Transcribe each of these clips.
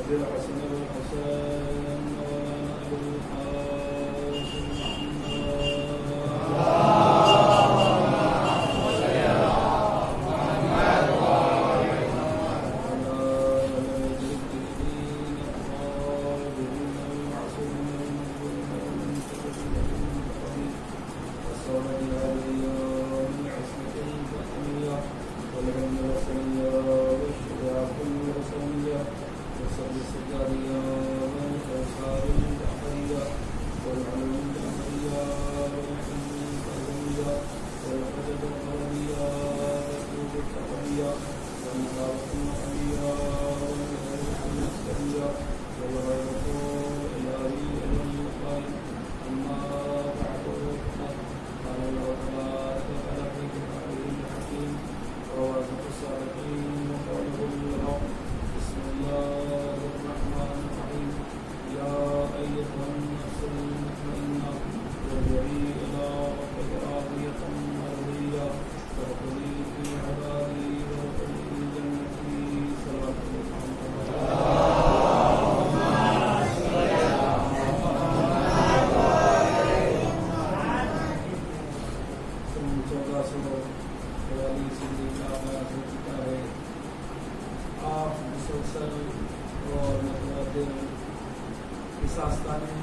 الحسن والحسين وأبي القاسم اس آستانے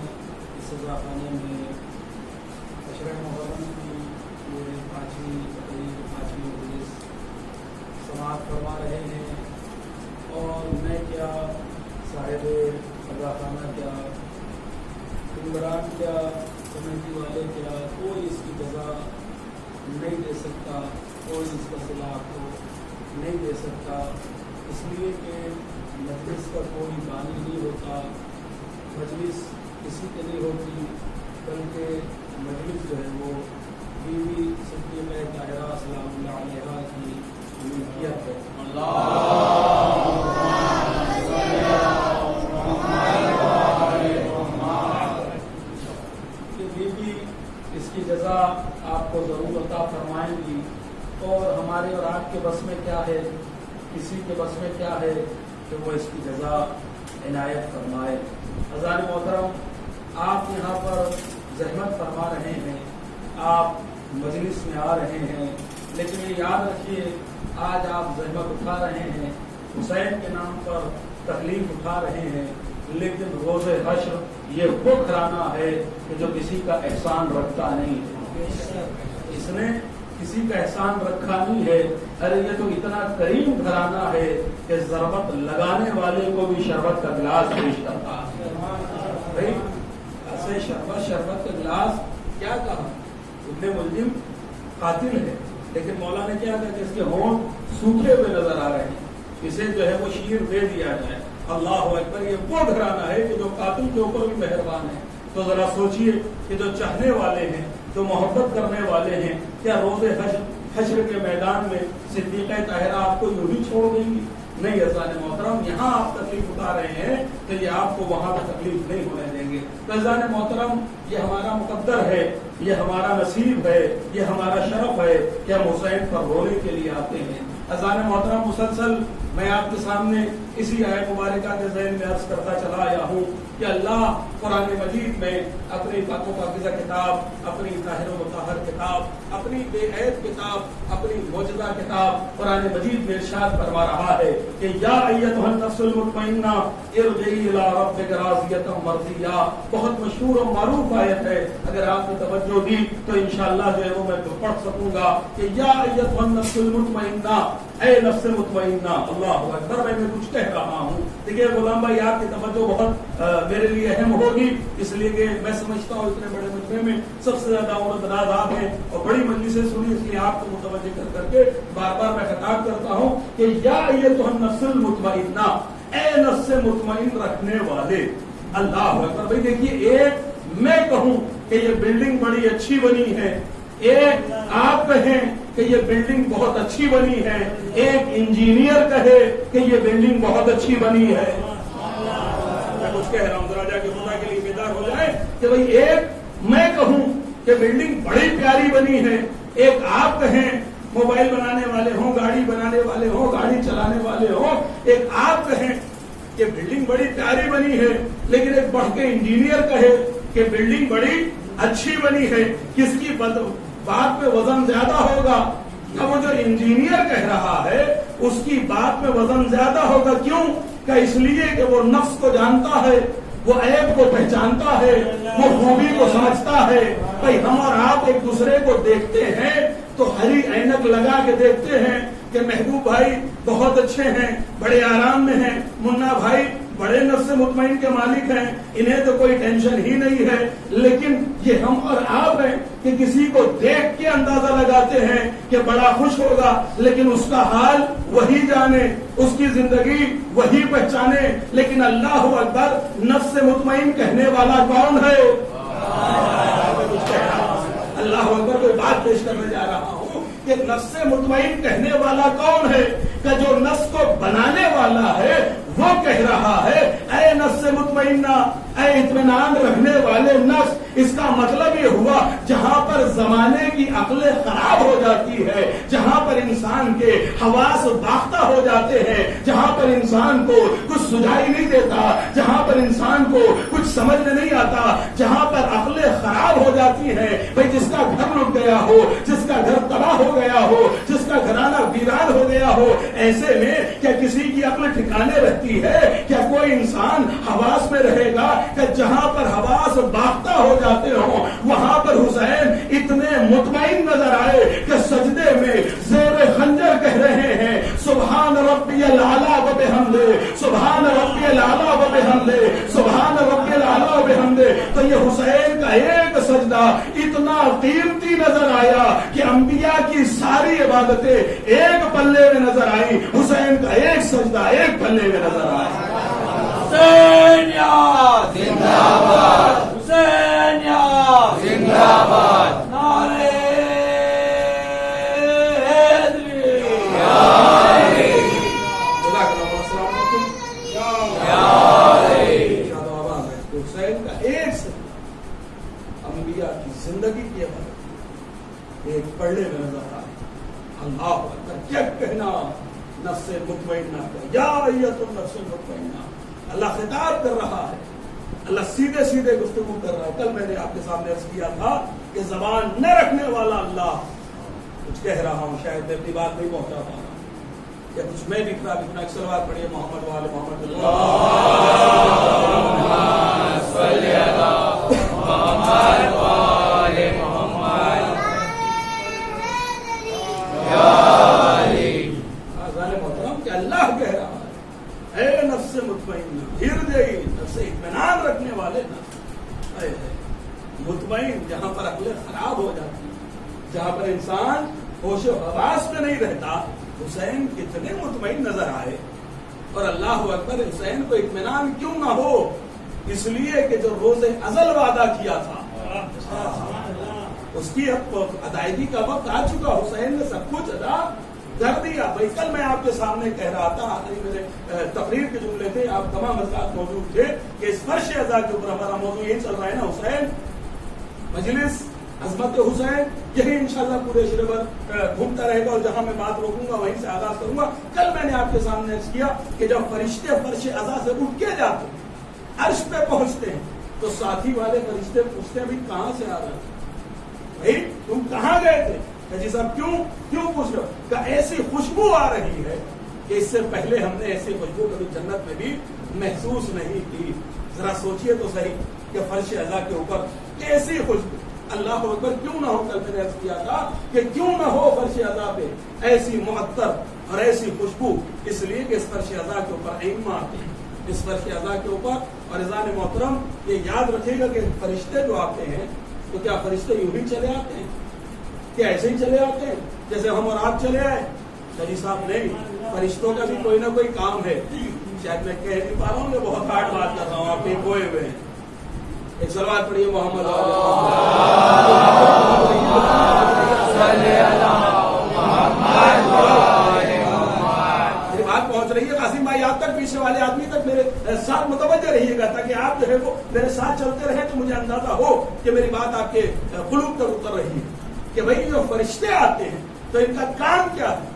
اس سزاخانے میں عشرہ محرم کی یہ پانچویں مجلس سماعت فرما رہے ہیں، اور میں کیا صاحب سزاخانہ کیا ممبران کیا کمیٹی والے کیا کوئی اس کی جزا نہیں دے سکتا، کوئی اس کا صلاح کو نہیں دے سکتا، اس لیے کہ مجلس کا کوئی بانی نہیں ہوتا، مجلس کسی کی نہیں ہوتی، بلکہ مجلس جو ہے وہ بیوی صدیقہ طاہرہ سلام اللہ علیہا کی ملکیت ہے۔ کہ بیوی اس کی جزا آپ کو ضرور عطا فرمائیں گی، اور ہمارے اور آپ کے بس میں کیا ہے، کسی کے بس میں کیا ہے کہ وہ اس کی جزا عنایت فرمائے۔ حضرات محترم، آپ یہاں پر زحمت فرما رہے ہیں، آپ مجلس میں آ رہے ہیں، لیکن یہ یاد رکھیے آج آپ زحمت اٹھا رہے ہیں، حسین کے نام پر تکلیف اٹھا رہے ہیں، لیکن روز حشر یہ وہ گھرانہ ہے کہ جو کسی کا احسان رکھتا نہیں ہے، اس نے کسی کا احسان رکھا نہیں ہے۔ ارے یہ تو اتنا کریم گھرانہ ہے کہ ضربت لگانے والے کو بھی شربت کا گلاس پیش کرتا ہے۔ بھائی ایسے شربت کا گلاس کیا کہا، ابن ملجم قاتل ہے، لیکن مولا نے کیا کہا کہ اس کے ہونٹ سوکھے ہوئے نظر آ رہے ہیں، اسے جو ہے وہ شیر دے دیا جائے۔ اللہ اکبر، یہ وہ گھرانہ ہے کہ جو قاتل کے اوپر بھی مہربان ہے۔ تو ذرا سوچئے کہ جو چاہنے والے ہیں، جو محبت کرنے والے ہیں، کیا روز حشر کے میدان میں صدیقہ طاہرہ آپ کو یوں ہی چھوڑ دیں گی؟ نہیں عزیزان محترم، یہاں آپ تکلیف اٹھا رہے ہیں کہ یہ آپ کو وہاں پہ تکلیف نہیں ہونے دیں گے۔ تو عزیزان محترم، یہ ہمارا مقدر ہے، یہ ہمارا نصیب ہے، یہ ہمارا شرف ہے کہ ہم حسین پر رونے کے لیے آتے ہیں۔ عزیزان محترم، مسلسل میں آپ کے سامنے اسی آیت مبارکہ کے ذہن میں عرض کرتا چلا آیا ہوں کہ اللہ قرآن مجید میں اپنی پاک و پاکیزہ کتاب، اپنی طاہر و مطہر کتاب، اپنی بے عیب کتاب، اپنی معجزہ کتاب قرآن مجید میں ارشاد فرما رہا ہے کہ یا ایتھا النفس المطمئنہ ارجعی الی ربک راضیۃ مرضیہ۔ بہت مشہور و معروف آیت ہے، اگر آپ نے توجہ دی تو انشاءاللہ جو ہے وہ میں پڑھ سکوں گا کہ یا ایتھا النفس المطمئنہ، اے نفس مطمئنہ۔ اللہ اکبر، میں کچھ کہہ رہا ہوں، دیکھیے غلام بھائی آپ کی توجہ بہت میرے لیے اہم ہوگی، اس لیے کہ میں سمجھتا ہوں اتنے بڑے مجمع میں سب سے زیادہ عمر دراز آپ ہیں اور بڑی مجلسیں سنی، اس لیے آپ کو متوجہ کر کے بار بار میں خطاب کرتا ہوں کہ یا ایتھا النفس المطمئنہ، اے نفس مطمئن رکھنے والے۔ اللہ اکبر، بھائی دیکھیے، ایک میں کہوں کہ یہ بلڈنگ بڑی اچھی بنی ہے، ایک آپ کہیں کہ یہ بلڈنگ بہت اچھی بنی ہے، ایک انجینئر کہے کہ یہ بلڈنگ بہت اچھی بنی ہے۔ میں کچھ کہہ رہا ہوں، ذرا جا کے خدا کے لیے بیدار ہو جائے کہ بھئی ایک میں کہوں کہ بلڈنگ بڑی پیاری بنی ہے، ایک آپ کہیں موبائل بنانے والے ہوں، گاڑی بنانے والے ہوں، گاڑی چلانے والے ہوں، ایک آپ کہیں کہ بلڈنگ بڑی پیاری بنی ہے، لیکن ایک بڑھ کے انجینئر کہے کہ بلڈنگ بڑی اچھی بنی ہے، کس کی بات پہ وزن زیادہ ہوگا؟ اب وہ جو انجینئر کہہ رہا ہے اس کی بات میں وزن زیادہ ہوگا. کیوں؟ کہ اس لیے کہ وہ نفس کو جانتا ہے، وہ عیب کو پہچانتا ہے، وہ خوبی کو سمجھتا ہے. بھائی ہم اور آپ ایک دوسرے کو دیکھتے ہیں تو ہری اینک لگا کے دیکھتے ہیں کہ محبوب بھائی بہت اچھے ہیں، بڑے آرام میں ہیں، منا بھائی بڑے نفس مطمئن کے مالک ہیں، انہیں تو کوئی ٹینشن ہی نہیں ہے. لیکن یہ ہم اور آپ ہیں کہ کسی کو دیکھ کے اندازہ لگاتے ہیں کہ بڑا خوش ہوگا، لیکن اس کا حال وہی جانے، اس کی زندگی وہی پہچانے. لیکن اللہ اکبر، نفس مطمئن کہنے والا کون ہے؟ اللہ اکبر، کوئی بات پیش کرنے جا رہا ہوں کہ نفس مطمئن کہنے والا کون ہے؟ کہ جو نفس کو بنانے والا ہے وہ کہہ رہا ہے اے نفس مطمئنہ، اے اطمینان رکھنے والے نفس. اس کا مطلب یہ ہوا جہاں پر زمانے کی عقلیں خراب ہو جاتی ہے، جہاں پر انسان کے حواس باختہ ہو جاتے ہیں، جہاں پر انسان کو کچھ سجائی نہیں دیتا، جہاں پر انسان کو کچھ سمجھ میں نہیں آتا، جہاں پر عقلیں خراب ہو جاتی ہیں. بھئی جس کا گھر لٹ گیا ہو، جس کا گھر تباہ ہو گیا ہو، جس کا گھرانہ ویران ہو گیا ہو، ایسے میں کیا کسی کی عقل ٹھکانے رہتی ہے؟ کیا کوئی انسان حواس میں رہے گا؟ کہ جہاں پر حواس باختہ ہو جاتے ہوں وہاں پر حسین اتنے مطمئن نظر آئے کہ سجدے میں زیر خنجر کہہ رہے ہیں سبحان ربی الاعلی و بحمدہ، سبحان ربی الاعلی و بحمدہ، سبحان ربی الاعلی و بحمدہ. تو یہ حسین کا ایک سجدہ اتنا قیمتی نظر آیا کہ انبیاء کی ساری عبادتیں ایک پلے میں نظر آئی، حسین کا ایک سجدہ ایک پلے میں نظر آیا. حسین یاد زندہ باد، حسین یاد زندہ باد، نعرہ حیدری یا علی. حسین کا ایک سجدہ انبیاء کی زندگی کی عبادت ایک پلے میں نظر آئی. اللہ اکبر، کیا کہنا نفس مطمئنہ کا، یا ایتھا النفس المطمئنہ. اللہ خطاب کر رہا ہے، اللہ سیدھے سیدھے گفتگو کر رہا ہے. کل میں نے آپ کے سامنے عرض کیا تھا کہ زبان نہ رکھنے والا اللہ کچھ کہہ رہا ہوں، شاید میں اپنی بات نہیں پہنچا پا رہا یا کچھ میں لکھ رہا. ایک سلوات پڑھیے محمد وآل محمد محترم کہ اللہ کہہ رہا ہے اے نفس مطمئنہ، ہردئی نفس اطمینان رکھنے والے نفس. مطمئن جہاں پر عقلیں خراب ہو جاتی، جہاں پر انسان ہوش و حواس میں نہیں رہتا، حسین کتنے مطمئن نظر آئے. اور اللہ اکبر، حسین کو اطمینان کیوں نہ ہو؟ اس لیے کہ جو روز ازل وعدہ کیا تھا اس کی اب ادائیگی کا وقت آ چکا. حسین نے سب کچھ ادا کر دیا. بھائی کل میں آپ کے سامنے کہہ رہا تھا، آخری میرے تقریر کے جملے تھے، آپ تمام حضرات موجود تھے کہ اس فرش اعضاء کے اوپر ہمارا موضوع یہی چل رہا ہے نا، حسین مجلس عظمت حسین، یہی انشاءاللہ پورے شرے بھر گھومتا رہے گا اور جہاں میں بات روکوں گا وہیں سے آغاز کروں گا. کل میں نے آپ کے سامنے عرض کیا کہ جب فرشتے فرش اعضاء سے اٹھ کے جاتے ہیں، عرش پہ پہنچتے ہیں، تو ساتھی والے فرشتے پوچھتے ہیں بھی کہاں سے آ رہے ہیں، بھائی تم کہاں گئے تھے؟ کہ جی صاحب کیوں پوچھ رہے ہو؟ کہ ایسی خوشبو آ رہی ہے کہ اس سے پہلے ہم نے ایسی خوشبو کبھی جنت میں بھی محسوس نہیں کی. ذرا سوچئے تو صحیح کہ فرش اعضاء کے اوپر کیسی خوشبو. اللہ اکبر، کیوں نہ ہو؟ کل میں نے عرض کیا تھا کہ کیوں نہ ہو فرش اعضاء پہ ایسی معطر اور ایسی خوشبو، اس لیے کہ اس فرش اعضاء کے اوپر ائمہ آتے ہیں، اس فرش اعضاء کے اوپر. اور اذان محترم یہ یاد رکھے گا کہ فرشتے جو آتے ہیں تو کیا فرشتے یوں ہی چلے آتے ہیں؟ کیا ایسے ہی چلے آتے ہیں جیسے ہم اور آپ چلے آئے؟ شریف صاحب نہیں، فرشتوں کا بھی کوئی نہ کوئی کام ہے. شاید میں کہہ نہیں پا رہا ہوں کہ بہت ہارڈ بات کر رہا ہوں، آپ کہیں کوئے ہوئے ہیں. ایک سلوات پڑھیے محمد بات پہنچ رہی ہے قاسم بھائی آپ تک، پیچھے والے آدمی تک میرے ساتھ متوجہ رہیے گا تاکہ آپ جو ہے وہ میرے ساتھ چلتے رہیں تو مجھے اندازہ ہو کہ میری بات آپ کے قلوب تک اتر رہی ہے. کہ بھائی جو فرشتے آتے ہیں تو ان کا کام کیا ہے؟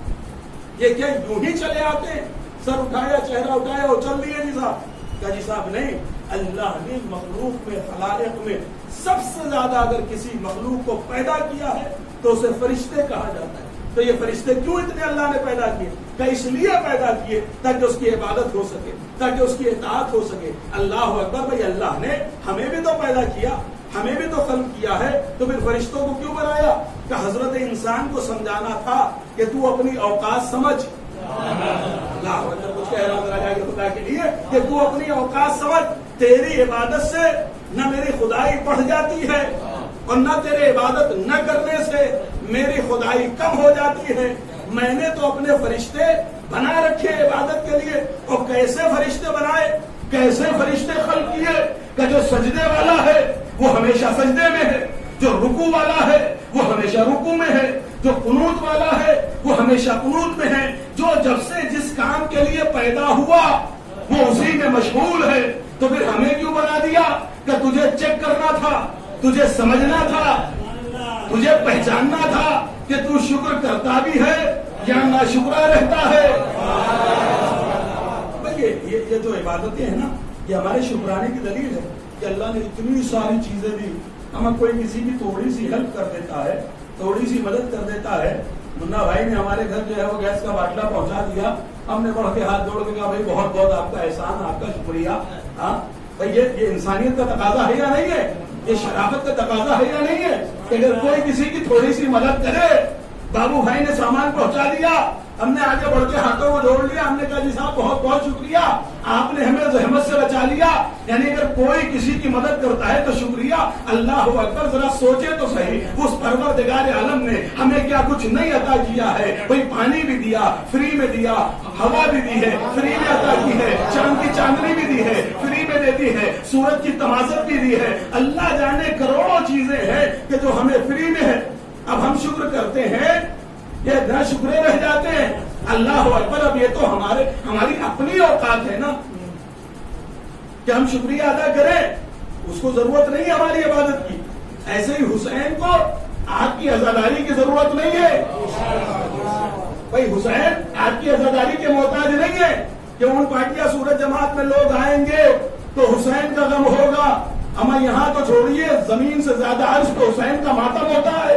یہ کیا یوں ہی چلے آتے ہیں؟ سر اٹھایا, چہرہ اٹھایا اور چل دیے جی صاحب. کہا جی صاحب نہیں, اللہ نے مخلوق میں, خلائق میں سب سے زیادہ اگر کسی مخلوق کو پیدا کیا ہے تو اسے فرشتے کہا جاتا ہے. تو یہ فرشتے کیوں اتنے اللہ نے پیدا کیے؟ کہ اس لیے پیدا کیے تاکہ اس کی عبادت ہو سکے, تاکہ اس کی اطاعت ہو سکے. اللہ اکبر. بھائی اللہ نے ہمیں بھی تو پیدا کیا, ہمیں بھی تو خلق کیا ہے, تو پھر فرشتوں کو کیوں بنایا؟ کہ حضرت انسان کو سمجھانا تھا کہ تو اپنی اوقات سمجھ. اللہ اکبر. کچھ کہہ رہا ہوں کہ خدا کے لیے کہ تو اپنی اوقات سمجھ. تیری عبادت سے نہ میری خدائی بڑھ جاتی ہے اور نہ تیرے عبادت نہ کرنے سے میری خدائی کم ہو جاتی ہے. میں نے تو اپنے فرشتے بنا رکھے عبادت کے لیے. اور کیسے فرشتے بنائے, کیسے فرشتے خلق کیے؟ کہ جو سجدے والا ہے وہ ہمیشہ سجدے میں ہے, جو رکوع والا ہے وہ ہمیشہ رکوع میں ہے, جو قنوت والا ہے وہ ہمیشہ قنوت میں ہے. جو جب سے جس کام کے لیے پیدا ہوا وہ اسی میں مشغول ہے. تو پھر ہمیں کیوں بنا دیا؟ کہ تجھے چیک کرنا تھا, تجھے سمجھنا تھا, تجھے پہچاننا تھا کہ تو شکر کرتا بھی ہے یا ناشکرا رہتا ہے. یہ جو عبادتیں ہیں نا, یہ ہمارے شکرانے کی دلیل ہے کہ اللہ نے اتنی ساری چیزیں دی. ہمیں کوئی کسی کی تھوڑی سی ہیلپ کر دیتا ہے, تھوڑی سی مدد کر دیتا ہے. منا بھائی نے ہمارے گھر جو ہے وہ گیس کا باٹلا پہنچا دیا, ہم نے بڑھ کے ہاتھ جوڑ کے کہا بھائی بہت بہت آپ کا احسان, آپ کا شکریہ. ہاں بھائی یہ انسانیت کا تقاضا ہے یا نہیں ہے؟ یہ شرافت کا تقاضا ہے یا نہیں ہے کہ اگر کوئی کسی کی تھوڑی سی مدد کرے؟ بابو بھائی نے سامان پہنچا دیا, ہم نے آگے بڑھ کے ہاتھوں کو جوڑ لیا, ہم نے کہا جی صاحب بہت بہت شکریہ, آپ نے ہمیں زحمت سے بچا لیا. یعنی اگر کوئی کسی کی مدد کرتا ہے تو شکریہ. اللہ اکبر. ذرا سوچے تو صحیح, اس پروردگار عالم نے ہمیں کیا کچھ نہیں عطا کیا ہے. بھائی پانی بھی دیا, فری میں دیا, ہوا بھی دی ہے, فری میں عطا کی ہے, چاند کی چاندنی بھی دی ہے, فری میں دیتی ہے, سورج کی تمازت بھی دی ہے. اللہ جانے کروڑوں چیزیں ہیں کہ جو ہمیں فری میں ہے. اب ہم شکر کرتے ہیں یہ نہ شکرے رہ جاتے ہیں. اللہ اکبر. اب یہ تو ہماری اپنی اوقات ہے نا کہ ہم شکریہ ادا کریں, اس کو ضرورت نہیں ہماری عبادت کی. ایسے ہی حسین کو آپ کی عزاداری کی ضرورت نہیں ہے. بھائی حسین آپ کی عزاداری کے محتاج نہیں ہے کہ ان پارٹیاں سورج جماعت میں لوگ آئیں گے تو حسین کا غم ہوگا. ہمیں یہاں تو چھوڑیے, زمین سے زیادہ عرش تو حسین کا ماتم ہوتا ہے.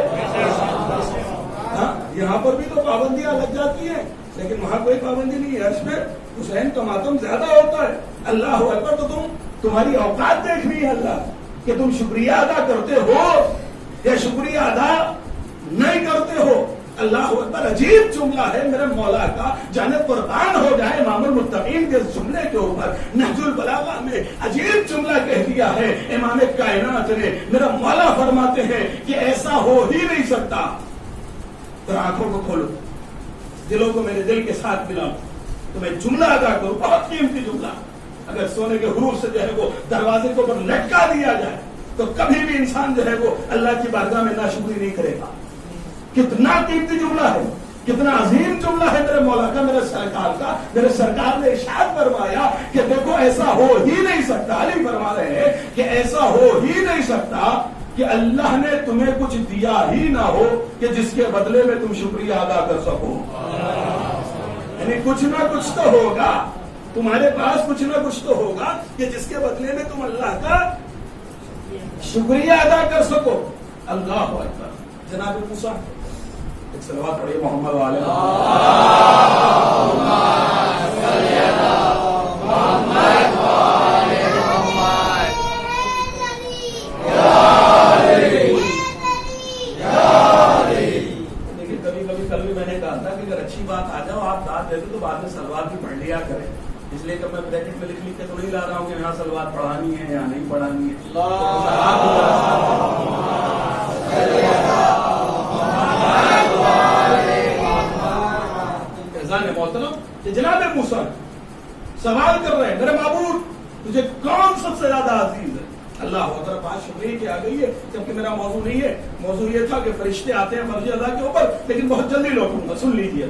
یہاں پر بھی تو پابندیاں لگ جاتی ہیں لیکن وہاں کوئی پابندی نہیں ہے. عرش میں حسین کا ماتم زیادہ ہوتا ہے. اللہ اکبر. تو تمہاری اوقات دیکھنی ہے اللہ کہ تم شکریہ ادا کرتے ہو یا شکریہ ادا نہیں کرتے ہو. اللہ اکبر. عجیب جملہ ہے میرے مولا کا, جانے قربان ہو جائے امام المتقین کے جملے کے اوپر. نہج البلاغہ میں عجیب جملہ کہہ دیا ہے امام کائنات نے. میرا مولا فرماتے ہیں کہ ایسا ہو ہی نہیں سکتا. آنکھوں کو کھولو, دلوں کو میرے دل کے ساتھ ملاؤ تو میں جملہ ادا کروں, بہت قیمتی جملہ. اگر سونے کے حروف سے جو ہے وہ دروازے کے اوپر لٹکا دیا جائے تو کبھی بھی انسان جو ہے وہ اللہ کی بارگاہ میں ناشکری نہیں کرے گا. کتنا قیمتی جملہ ہے, کتنا عظیم جملہ ہے میرے مولا کا, میرے سرکار کا. میرے سرکار نے ارشاد فرمایا کہ دیکھو ایسا ہو ہی نہیں سکتا. علی فرما رہے ہیں کہ ایسا ہو ہی نہیں سکتا کہ اللہ نے تمہیں کچھ دیا ہی نہ ہو کہ جس کے بدلے میں تم شکریہ ادا کر سکو. یعنی کچھ نہ کچھ تو ہوگا, تمہارے پاس کچھ نہ کچھ تو ہوگا کہ جس کے بدلے میں تم اللہ کا شکریہ ادا کر سکو. اللہ اکبر. جناب موسیٰ ایک صلوات پڑھیے محمد والے. کل بھی میں نے کہا تھا کہ اگر اچھی بات آ جاؤ آپ داد دے دو تو بعد میں سلوات بھی پڑھ لیا کریں. اس لیے کہ میں بریکٹ میں لکھ کے تو نہیں لا رہا ہوں کہ یہاں سلوات پڑھانی ہے یا نہیں پڑھانی ہے. محترم کہ جناب موسیٰ سوال کر رہے ہیں میرے معبود تجھے کون سب سے زیادہ عزیز ہے. اللہ اکبر. بات شکریہ کی آ گئی ہے جبکہ میرا موضوع نہیں ہے. موضوع یہ تھا کہ فرشتے آتے ہیں فرض ادا کے اوپر, لیکن بہت جلدی لوٹوں گا, سن لیجیے.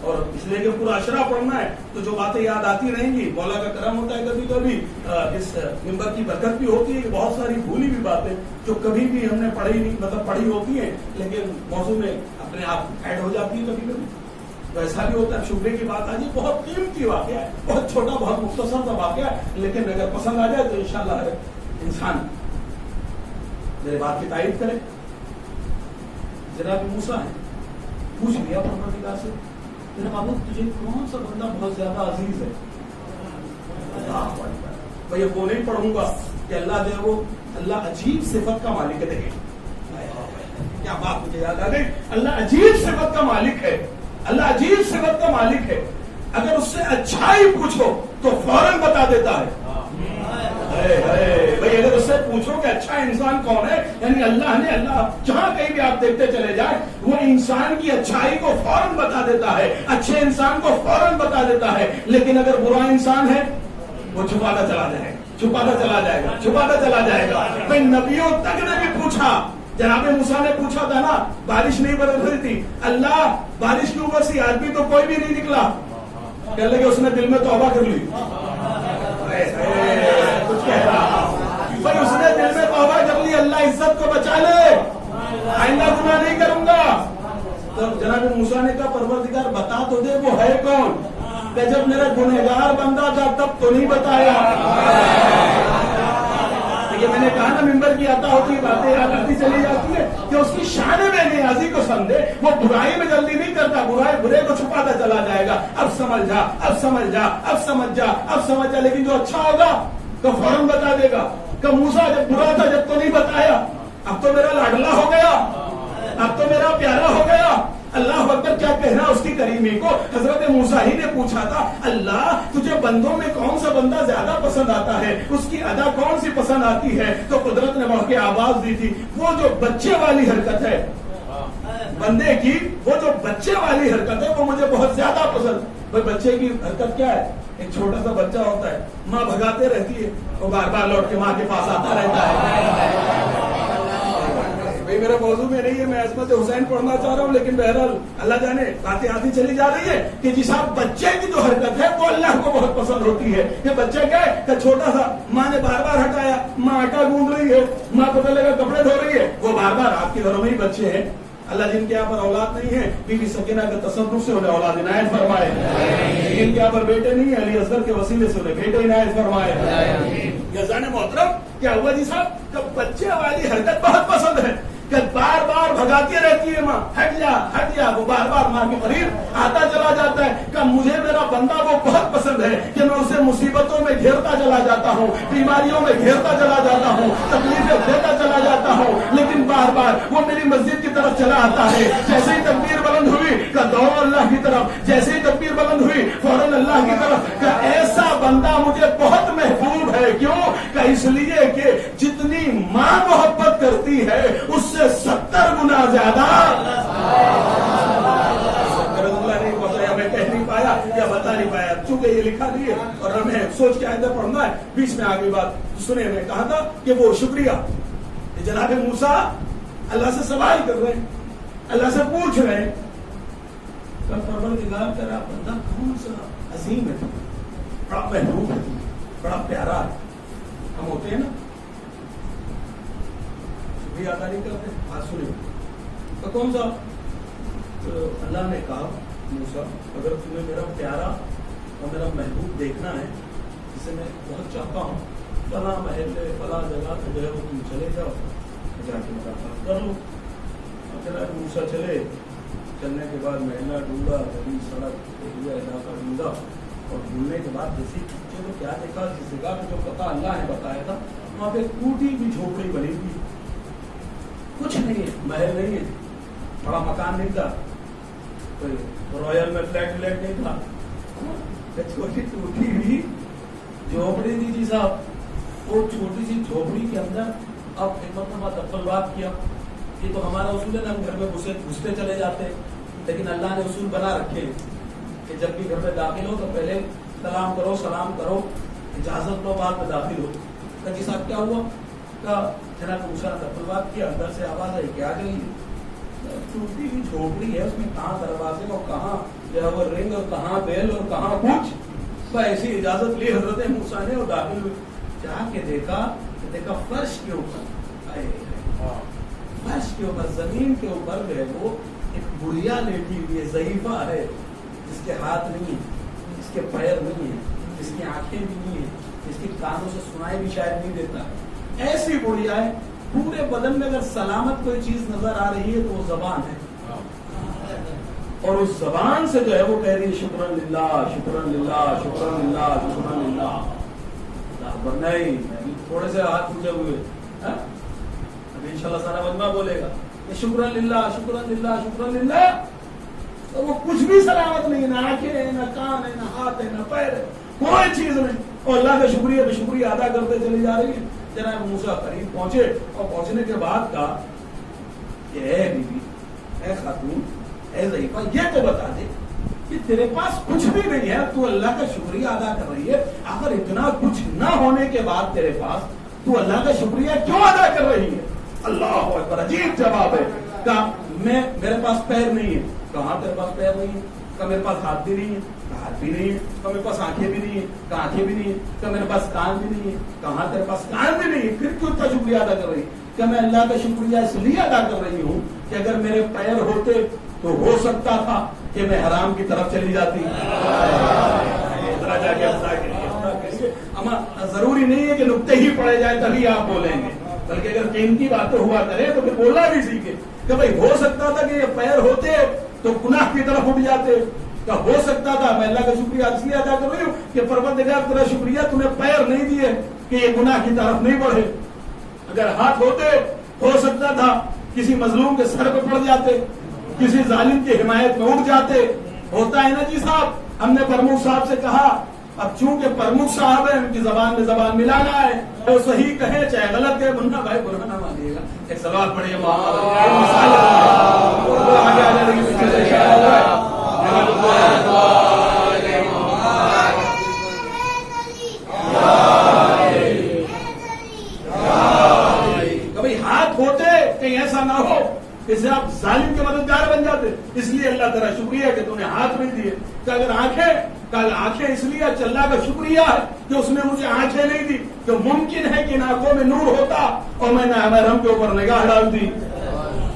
اور اس لیے کہ پورا اشرا پڑھنا ہے تو جو باتیں یاد آتی رہیں گی. مولا کا کرم ہوتا ہے کبھی کبھی اس منبر کی برکت بھی ہوتی ہے کہ بہت ساری بھولی بھی باتیں جو کبھی بھی ہم نے پڑھی نہیں, مطلب پڑھی ہوتی ہیں لیکن موضوع میں اپنے آپ ایڈ ہو جاتی ہے کبھی کبھی. ویسا بھی ہوتا ہے. شبے کی بات آ جائے بہت قیمتی واقعہ ہے, بہت چھوٹا بہت مختصر سا واقعہ ہے, لیکن اگر پسند آ جائے تو انشاءاللہ ہر انسان میرے بات کی تائید کرے. جناب موسیٰ ہے, پوچھ لیا پروردگار سے جناب معبود تجھے کون سا بندہ بہت زیادہ عزیز ہے؟ بھئی وہ نہیں پڑھوں گا کہ اللہ جو ہے وہ اللہ عجیب صفت کا مالک ہے. دیکھیں کیا بات مجھے یاد آ گئی, اللہ عجیب صفت کا مالک ہے, اللہ عجیب صفت کا مالک ہے. اگر اس سے اچھائی پوچھو تو فوراً بتا دیتا ہے. بھئی اگر اس سے پوچھو کہ اچھا انسان کون ہے, یعنی اللہ نے, اللہ جہاں کہیں بھی آپ دیکھتے چلے جائیں وہ انسان کی اچھائی کو فوراً بتا دیتا ہے, اچھے انسان کو فوراً بتا دیتا ہے. لیکن اگر برا انسان ہے وہ چھپاتا چلا جائے گا, چھپاتا چلا جائے گا, چھپاتا چلا جائے گا. بھئی نبیوں تک نے بھی پوچھا, جناب موسیٰ نے پوچھا تھا نا, بارش نہیں برس رہی تھی, اللہ بارش کیوں برسی, آج بھی تو کوئی بھی نہیں نکلا. کہنے لگے اس نے دل میں توبہ کر لی. کچھ کہہ رہا بھائی, اس نے دل میں توبہ کر لی, اللہ عزت کو بچا لے, آئندہ گناہ نہیں کروں گا. تو جناب موسیٰ نے کہا پروردگار بتا تو دے وہ ہے کون. کہ جب میرا گنہگار بندہ تھا تب تو نہیں بتایا. یہ میں نے کہا نا ممبر کی عطا ہوتی باتیں یاد آتی چلی جاتی ہے کہ اس کی شان میں نیازی کو سمجھے, وہ برائی میں جلدی نہیں کرتا, برے کو چھپاتا چلا جائے گا. اب سمجھ جا, اب سمجھ جا, اب سمجھ جا, اب سمجھ جا. لیکن جو اچھا ہوگا تو فوراً بتا دے گا. کہ موسیٰ جب برا تھا جب تو نہیں بتایا, اب تو میرا لاڈلا ہو گیا, اب تو میرا پیارا ہو گیا. اللہ اکبر, کیا کہنا اس کی کریمی کو. حضرت موسیٰ ہی نے پوچھا تھا اللہ تجھے بندوں میں کون سا بندہ زیادہ پسند آتا ہے, اس کی ادا کون سی پسند آتی ہے. تو قدرت نے وہاں کی آواز دی تھی, وہ جو بچے والی حرکت ہے بندے کی, وہ جو بچے والی حرکت ہے وہ مجھے بہت زیادہ پسند. بھائی بچے کی حرکت کیا ہے, ایک چھوٹا سا بچہ ہوتا ہے, ماں بھگاتے رہتی ہے, وہ بار بار لوٹ کے ماں کے پاس آتا رہتا ہے. میرا موضوع میں نہیں ہے, میں عصمت حسین پڑھنا چاہ رہا ہوں, لیکن بہرحال اللہ جانے باتیں آتی چلی جا رہی ہے کہ جس آپ بچے کی جو حرکت ہے وہ اللہ کو بہت پسند ہوتی ہے. کہ بچہ کیا ہے کہ چھوٹا سا, ماں نے بار بار ہٹایا, ماں آٹا گوندھ رہی ہے, ماں پتہ لگا کپڑے دھو رہی ہے, وہ بار بار آپ کے گھروں میں ہی بچے ہیں. اللہ جن کے یہاں پر اولاد نہیں ہے, بی بی سکینہ کے تصرف سے انہیں اولاد عنایت فرمائے. جن کے یہاں پر بیٹے نہیں ہیں, علی اصغر کے وسیلے سے انہیں بیٹے عنایت فرمائے. یزان محترم کیا ہوا جی صاحب, کہ بچے والی حرکت بہت پسند ہے, کہ بار بار بھگاتی رہتی ہے ماں, ہٹ جا ہٹ جا, وہ بار بار ماں کے قریب آتا چلا جاتا ہے. کہ مجھے میرا بندہ وہ بہت پسند ہے کہ میں اسے مصیبتوں میں گھیرتا چلا جاتا ہوں, بیماریوں میں گھیرتا چلا جاتا ہوں, تکلیفیں دیتا چلا جاتا ہوں, لیکن بار بار وہ میری مسجد کی طرف چلا آتا ہے. جیسے ہی تکبیر بلند ہوئی کہ دوڑ اللہ کی طرف, جیسے ہی تکبیر بلند ہوئی فوراً اللہ کی طرف. کہ ایسا بندہ مجھے بہت محبوب ہے. کیوں؟ کہ اس لیے کہ جتنی ماں محبت کرتی ہے اس سے 70 گنا زیادہ. میں کہہ نہیں پایا یا بتا نہیں پایا, چونکہ یہ لکھا نہیں ہے اور ہمیں سوچ کے آئندہ پڑھنا ہے. بیچ میں آگے بات سنے, میں کہا تھا کہ وہ شکریہ جناب موسیٰ اللہ سے سوال کر رہے ہیں, اللہ سے پوچھ رہے ہیں کہ پروردگار تیرا بندہ کون سا عظیم ہے, بڑا محبوب ہے, بڑا پیارا ہے. ہم ہوتے ہیں نا شکریہ ادا نہیں کرتے. بات سنیں تو کون سا, تو اللہ نے کہا موسیٰ اگر تمہیں میرا پیارا اور میرا محبوب دیکھنا ہے جسے میں بہت چاہتا ہوں, فلاں محل فلاں جگہ پہ جو ہے وہ تم چلے جاؤ, جا کے ملاقات کر لو. جناب موسیٰ چلے, چلنے کے بعد محلہ ڈھونڈا, گلی سڑک ایریا علاقہ ڈھونڈا, اور ڈھونڈنے کے بعد جیسی چلو کیا دیکھا, جس جگہ پہ جو پتہ اللہ نے بتایا تھا وہاں پہ ٹوٹی بھی جھوپڑی بنی ہوئی, کچھ نہیں ہے, محل نہیں ہے, بڑا مکان نہیں تھا, کوئی رائل میں فلیٹ نہیں تھا, چھوٹی ٹوٹی ہوئی جھوپڑی تھی جی صاحب. وہ چھوٹی سی جھوپڑی کے اندر اب ایک مرتبہ دفل بات کیا. یہ تو ہمارا اصول ہے نا, ہم گھر میں گھستے چلے جاتے ہیں, لیکن اللہ نے اصول بنا رکھے کہ جب بھی گھر میں داخل ہو تو پہلے سلام کرو, اجازت لو, بعد میں داخل ہو. کہ جی صاحب کیا ہوا, کہ جناب موسیٰ نے دفل بات کیا, اندر سے آواز آئی کیا گئی, ٹوٹی ہوئی جھوپڑی ہے, اس میں کہاں دروازے اور کہاں جو ہے وہ رنگ اور کہاں بیل اور کہاں کچھ. ایسی اجازت لی حضرت موسیٰ نے اور داخل ہوئے. جا کے دیکھا فرش کے اوپر, فرش کے اوپر زمین کے اوپر جو ہے وہ ایک بڑھیا لیٹی ہوئی ہے, ضعیفہ ہے, اس کے ہاتھ نہیں ہے، اس کے پیر نہیں ہے، اس کی آنکھیں بھی نہیں ہے، اس کے کانوں سے سنائی بھی شاید نہیں دیتا، ایسی بڑھیا ہے پورے بدن میں اگر سلامت کوئی چیز نظر آ رہی ہے تو وہ زبان ہے، اور اس زبان سے جو ہے وہ کہہ رہی ہے شکرن للہ شکرن للہ شکرن للہ شکرن للہ. نہیں تھوڑے سے ہاتھ اونچے ہوئے، ابھی انشاءاللہ سارا مجمع بولے گا کہ شکرن للہ شکرن للہ شکرن للہ، تو وہ کچھ بھی سلامت نہیں، نہ آنکھیں ہیں، نہ کان ہے، نہ ہاتھ ہے، نہ پیر ہے، کوئی چیز نہیں، اور اللہ کا شکریہ پہ شکریہ ادا کرتے چلی جا رہی ہے. جناب موسیٰ قریب پہنچے اور پہنچنے کے بعد کہا کہ اے بی بی، اے خاتون، اے ضعیفہ، یہ تو بتا دے کہ تیرے پاس کچھ بھی نہیں ہے، تو اللہ کا شکریہ ادا کر رہی ہے، اگر اتنا کچھ نہ ہونے کے بعد تیرے پاس تو اللہ کا شکریہ کیوں ادا کر رہی ہے؟ اللہ اکبر، عجیب جواب ہے. کہا میرے پاس پیر نہیں ہے. کہاں تیرے پاس پیر نہیں ہے؟ کہ میرے پاس ہاتھ بھی نہیں ہے. ہاتھ بھی نہیں ہے. کہ میرے پاس آنکھیں بھی نہیں ہے. کہ آنکھیں بھی نہیں ہے. کہ میرے پاس کان بھی نہیں ہے. کہاں تیرے پاس کان بھی نہیں ہے. پھر کیوں اتنا شکریہ ادا کر رہی ہے؟ کہ میں اللہ کا شکریہ اس لیے ادا کر رہی ہوں کہ اگر میرے پیر ہوتے تو ہو سکتا تھا کہ میں حرام کی طرف چلی جاتی. ضروری نہیں ہے کہ نقطے ہی پڑے جائے تبھی آپ بولیں گے، بلکہ اگر قیمتی باتیں ہوا کرے تو پھر بولنا بھی سیکھے کہ بھائی ہو سکتا تھا کہ یہ پیر ہوتے تو گناہ کی طرف اٹھ جاتے، کہ ہو سکتا تھا. میں اللہ کا شکریہ اس لیے ادا کر رہی ہوں کہ پروردگار تیرا شکریہ تو نے پیر نہیں دیے کہ یہ گناہ کی طرف نہیں بڑھے. اگر ہاتھ ہوتے ہو سکتا تھا کسی مظلوم کے سر پہ پڑ جاتے، کسی ظالم کی حمایت میں اٹھ جاتے. ہوتا ہے نا جی صاحب، ہم نے پرمکھ صاحب سے کہا اب چونکہ پرمکھ صاحب ہیں ان کی زبان میں زبان ملانا ہے، وہ صحیح کہے چاہے غلط کہے، منا بھائی برا نہ مانیے گا. ایک سوال پڑھیے کبھی ہاتھ ہوتے کہیں ایسا نہ ہو کہ آپ ظالم کے مددگار بن جاتے. اس لیے اللہ تعالیٰ شکریہ کہ تو نے ہاتھ نہیں دیے. کہ اگر آنکھیں اس لیے اللہ کا شکریہ ہے کہ اس نے مجھے آنکھیں نہیں دی، تو ممکن ہے کہ ان آنکھوں میں نور ہوتا اور میں نہ محرم کے اوپر نگاہ ڈال دی.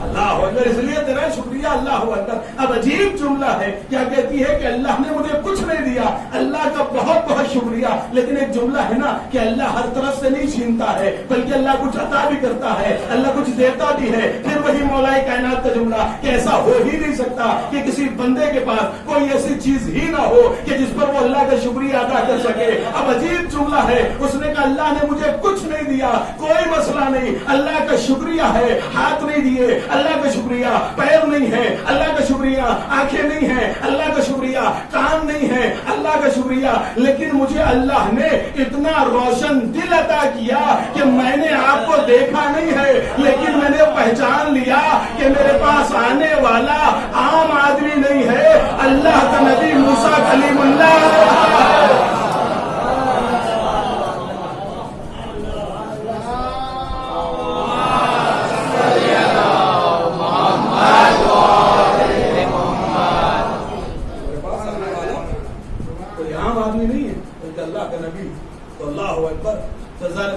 اللہ اکبر، اس لیے تیرا شکریہ. اللہ اکبر. اب عجیب جملہ ہے، کیا کہتی ہے کہ اللہ نے مجھے کچھ نہیں دیا، اللہ کا بہت بہت شکریہ. لیکن ایک جملہ ہے نا کہ اللہ ہر طرف سے نہیں چھینتا ہے، بلکہ اللہ کچھ عطا بھی کرتا ہے، اللہ کچھ دیتا بھی ہے. پھر وہی مولا کائنات کا جملہ کہ ایسا ہو ہی نہیں سکتا کہ کسی بندے کے پاس کوئی ایسی چیز ہی نہ ہو کہ جس پر وہ اللہ کا شکریہ ادا کر سکے. اب عجیب جملہ ہے، اس نے کہا اللہ نے مجھے کچھ نہیں دیا، کوئی مسئلہ نہیں، اللہ کا شکریہ ہے. ہاتھ نہیں دیے، اللہ کا شکریہ. پیر نہیں ہے، اللہ کا شکریہ. آنکھیں نہیں ہیں، اللہ کا شکریہ. کان نہیں ہے، اللہ کا شکریہ. لیکن مجھے اللہ نے اتنا روشن دل عطا کیا کہ میں نے آپ کو دیکھا نہیں ہے، لیکن میں نے پہچان لیا کہ میرے پاس آنے والا عام آدمی نہیں ہے، اللہ کا نبی موسیٰ کلیم اللہ.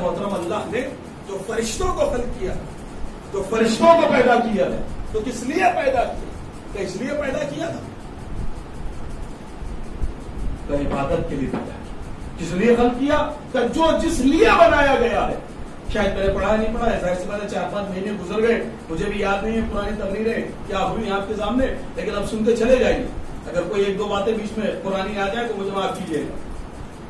محترم، اللہ نے جو فرشتوں کو خلق کیا، جو فرشتوں کو پیدا کیا ہے، تو کس لیے پیدا کیا؟ کہ اس لیے پیدا کیا تھا کہ عبادت کے لیے پیدا کیا. کس لیے خلق کیا؟ کہ جو جس لیے بنایا گیا ہے. شاید میں نے پڑھا نہیں پڑھا ہے، ظاہر سی بات ہے 4-5 مہینے گزر گئے، مجھے بھی یاد نہیں ہے پرانی تقریریں کیا ہوئی آپ کے سامنے، لیکن اب سنتے چلے جائیے. اگر کوئی 1-2 باتیں بیچ میں پرانی آ جائے تو مجھے معاف کیجیے گا.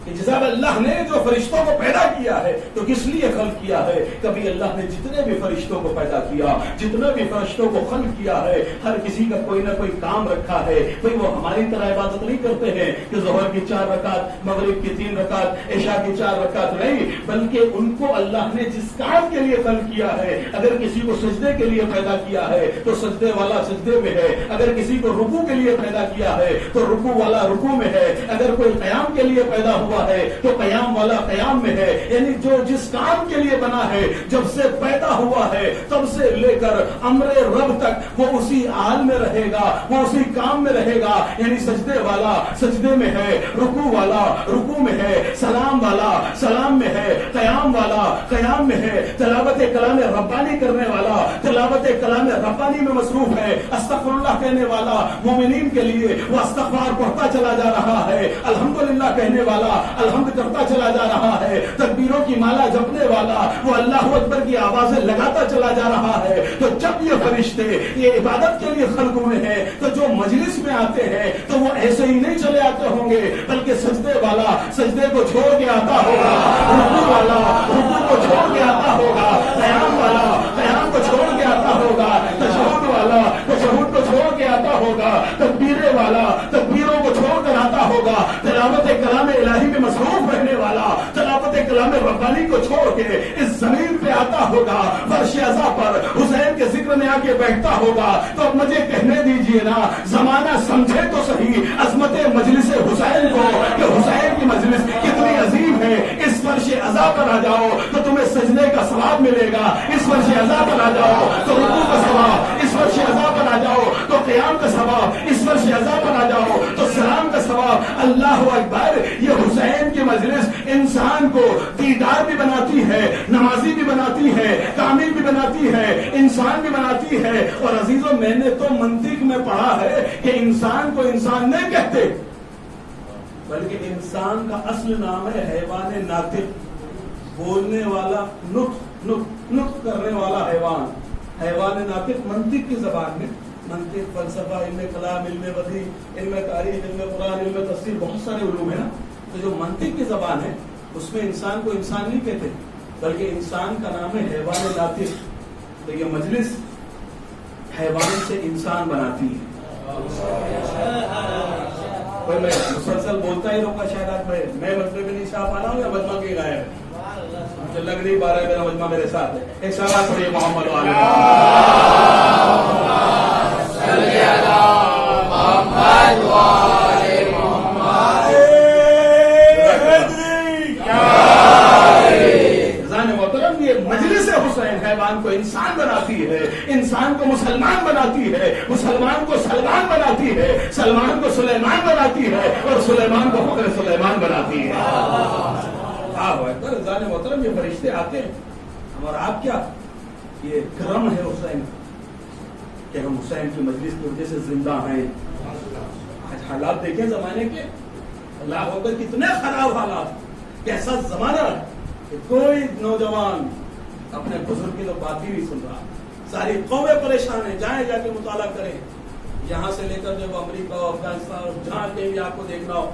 جزاب اللہ نے جو فرشتوں کو پیدا کیا ہے تو کس لیے خلق کیا ہے؟ کبھی اللہ نے جتنے بھی فرشتوں کو پیدا کیا، جتنے بھی فرشتوں کو خلق کیا ہے، ہر کسی کا کوئی نہ کوئی کام رکھا ہے. بھئی وہ ہماری طرح عبادت نہیں کرتے ہیں کہ ظہر کی 4 رکعت، مغرب کی 3 رکعت، عشاء کی 4 رکعت، نہیں، بلکہ ان کو اللہ نے جس کام کے لیے خلق کیا ہے. اگر کسی کو سجدے کے لیے پیدا کیا ہے تو سجدے والا سجدے میں ہے، اگر کسی کو رکوع کے لیے پیدا کیا ہے تو رکوع والا رکوع میں ہے، اگر کوئی قیام کے لیے پیدا ہوا ہے تو قیام والا قیام میں ہے، یعنی جو جس کام کے لیے بنا ہے جب سے پیدا ہوا ہے تب سے لے کر امر رب تک وہ اسی حال میں رہے گا، وہ اسی کام میں رہے گا، یعنی سجدے والا سجدے میں ہے، رکوع والا رکوع میں ہے، سلام والا سلام میں ہے، قیام والا قیام میں ہے، تلاوت کلام ربانی کرنے والا تلاوت کلام ربانی میں مصروف ہے، استغفر اللہ کہنے والا مومنین کے لیے وہ استغفار پڑھتا چلا جا رہا ہے، الحمدللہ کہنے والا الحمد کرتا چلا جا رہا ہے، تکبیروں کی مالا جپنے والا وہ اللہ اکبر کی آوازیں لگاتا چلا جا رہا ہے۔ تو جب یہ فرشتے یہ عبادت کے لیے خلق ہوئے ہیں تو جو مجلس میں آتے ہیں تو وہ ایسے ہی نہیں چلے آتے ہوں گے، بلکہ سجدے والا سجدے کو چھوڑ کے آتا ہوگا، رکوع والا رکوع کو چھوڑ کے آتا ہوگا، قیام والا قیام کو چھوڑ کے آتا ہوگا، تشہد والا تشہد کو چھوڑ کے آتا ہوگا، تکبیر والا تکبیروں کو چھوڑ کر آتا ہوگا، تلاوت کلام الہی میں مصروف رہنے والا تلاوت کلام ربانی کو چھوڑ کے اس زمین پہ آتا ہوگا، فرش عزا پر حسین کے ذکر میں آ کے بیٹھتا ہوگا۔ تو اب مجھے کہنے دیجئے نا، زمانہ سمجھے تو صحیح عظمت مجلس حسین کو کہ حسین کی مجلس کتنی عظیم ہے۔ اس فرش عزا پر آ جاؤ تو تمہیں سجدے کا ثواب ملے گا، اس فرش عزا پر آ جاؤ تو رکوع کا ثواب، اس فرش عزا پر آ جاؤ تو قیام کا ثواب، اس فرش عزا پر آ جاؤ تو سلام کا ثواب۔ اللہ اکبر! یہ حسین کی مجلس انسان کو دیدار بھی بناتی ہے، نمازی بھی بناتی ہے، کامل بھی بناتی ہے، انسان بھی بناتی ہے۔ اور عزیزوں، میں نے تو منطق میں پڑھا ہے کہ انسان کو انسان نہیں کہتے، بلکہ انسان کا اصل نام ہے حیوان ناطق، بولنے والا نطق کرنے والا حیوان، حیوان ناطق۔ منطق کی زبان میں منطق، فلسفہ، علم کلام، علم بدیع، علم تاریخ، علم قرآن، علم تفسیر، بہت سارے علوم ہیں نا۔ تو جو منطق کی زبان ہے اس میں انسان کو انسان نہیں کہتے، بلکہ انسان کا نام ہے حیوان ناطق۔ تو یہ مجلس حیوان سے انسان بناتی ہے۔ کوئی میں مسلسل بولتا ہی رہوں گا، شاید آج میں مجمع میں نہیں صاحب آ رہا ہوں یا مجمع کے گائے مجھے لگ نہیں پا رہا ہے میرا مجمع میرے ساتھ ہے۔ ایک سوال پڑھیے محمد والے مجلس حسین حیوان کو انسان بناتی ہے، انسان کو مسلمان بناتی ہے، مسلمان کو سلمان بناتی ہے، سلمان کو سلیمان بناتی ہے، اور سلیمان کو فخر سلیمان بناتی ہے۔ محترم، یہ فرشتے آتے ہیں، اور آپ کیا یہ کرم ہے حسین کہ ہم حسین کی مجلس کی وجہ سے زندہ ہیں۔ آج حالات دیکھیں زمانے کے، اللہ ہو کر کتنے خراب حالات، کیسا زمانہ ہے کہ کوئی نوجوان اپنے بزرگ کی تو بات ہی نہیں سن رہا، ساری قومیں پریشان ہیں۔ جائیں جا کے مطالعہ کریں، یہاں سے لے کر جب امریکہ افغانستان جہاں کہیں بھی آپ کو دیکھنا ہو،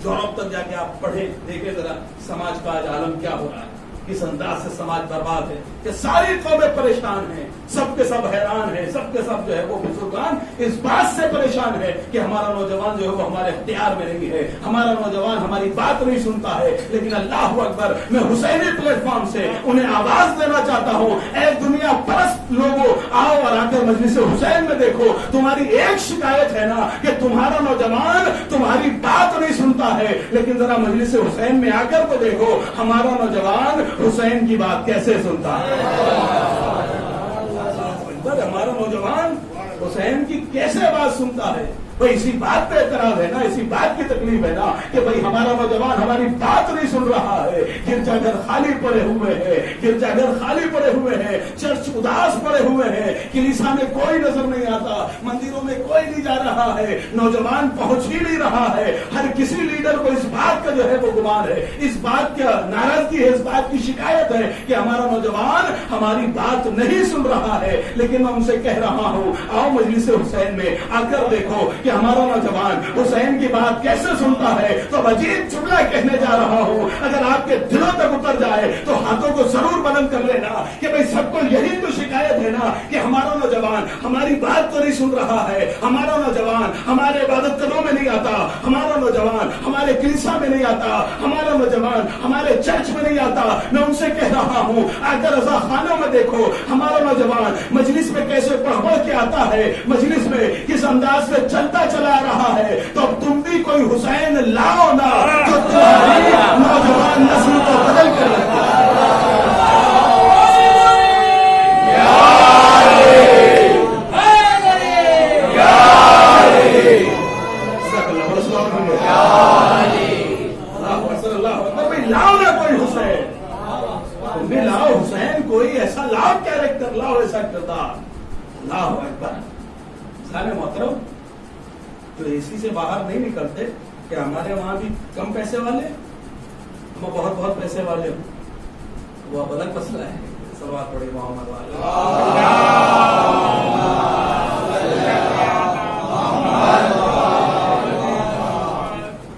یورپ تک جا کے آپ پڑھیں، دیکھیں ذرا سماج کا آج عالم کیا ہو رہا ہے، کس انداز سے سماج برباد ہے کہ ساری قومیں پریشان ہیں، سب کے سب حیران ہیں، سب کے سب جو ہے وہ بزرگان اس بات سے پریشان ہے کہ ہمارا نوجوان جو ہے وہ ہمارے اختیار میں نہیں ہے، ہمارا نوجوان ہماری بات نہیں سنتا ہے۔ لیکن اللہ اکبر، میں حسینی پلیٹ فارم سے انہیں آواز دینا چاہتا ہوں، اے دنیا پرست لوگوں، آؤ اور آ کر مجلس حسین میں دیکھو، تمہاری ایک شکایت ہے نا کہ تمہارا نوجوان تمہاری بات نہیں سنتا ہے، لیکن ذرا مجلس حسین میں آ کر تو دیکھو ہمارا نوجوان حسین کی بات کیسے سنتا ہے، ہمارا نوجوان حسین کی کیسے بات سنتا ہے۔ بھائی اسی بات پہ اعتراض ہے نا، اسی بات کی تکلیف ہے نا کہ بھائی ہمارا نوجوان ہماری بات نہیں سن رہا ہے، گرجا گھر خالی پڑے ہوئے ہیں، گرجا گھر خالی پڑے ہوئے ہیں، چرچ اداس پڑے ہوئے ہیں، کلیسا میں کوئی نظر نہیں آتا، مندروں میں کوئی نہیں جا رہا ہے، نوجوان پہنچ ہی نہیں رہا ہے۔ ہر کسی لیڈر کو اس بات کا جو ہے وہ گمان ہے، اس بات کا ناراضگی ہے، اس بات کی شکایت ہے کہ ہمارا نوجوان ہماری بات نہیں سن رہا ہے۔ لیکن میں ان سے کہہ رہا ہوں، آؤ مجلس حسین میں آ کر دیکھو کہ ہمارا نوجوان حسین کی بات کیسے سنتا ہے۔ تو عجیب جملہ کہنے جا رہا ہوں، اگر آپ کے دلوں تک اتر جائے تو ہاتھوں کو ضرور بلند کر لینا کہ بھئی سب کو یہی تو شکایت ہے نا کہ ہمارا نوجوان ہماری بات تو نہیں سن رہا ہے، ہمارا نوجوان ہمارے عبادت گاہوں میں نہیں آتا، ہمارا نوجوان ہمارے کلیسا میں نہیں آتا، ہمارا نوجوان ہمارے چرچ میں نہیں آتا. میں ان سے کہہ رہا ہوں آ کر رضا خانوں میں دیکھو ہمارا نوجوان مجلس میں کیسے پڑھ کے آتا ہے، مجلس میں کس انداز سے چلتا چلا رہا ہے. تو اب تم بھی کوئی حسین لاؤ نا جو تمہاری نوجوان نسل کو بدل کر رکھے. لاؤ نا کوئی حسین، تم بھی لاؤ حسین، کوئی ایسا لاؤ کیریکٹر، لاؤ ایسا کردار. اللہ اکبر. سارے محترم جو اے سی سے باہر نہیں نکلتے، کہ ہمارے وہاں بھی کم پیسے والے، ہم بہت بہت پیسے والے ہوں، وہ اب الگ مسئلہ ہے. صلوات پڑھے محمد والے.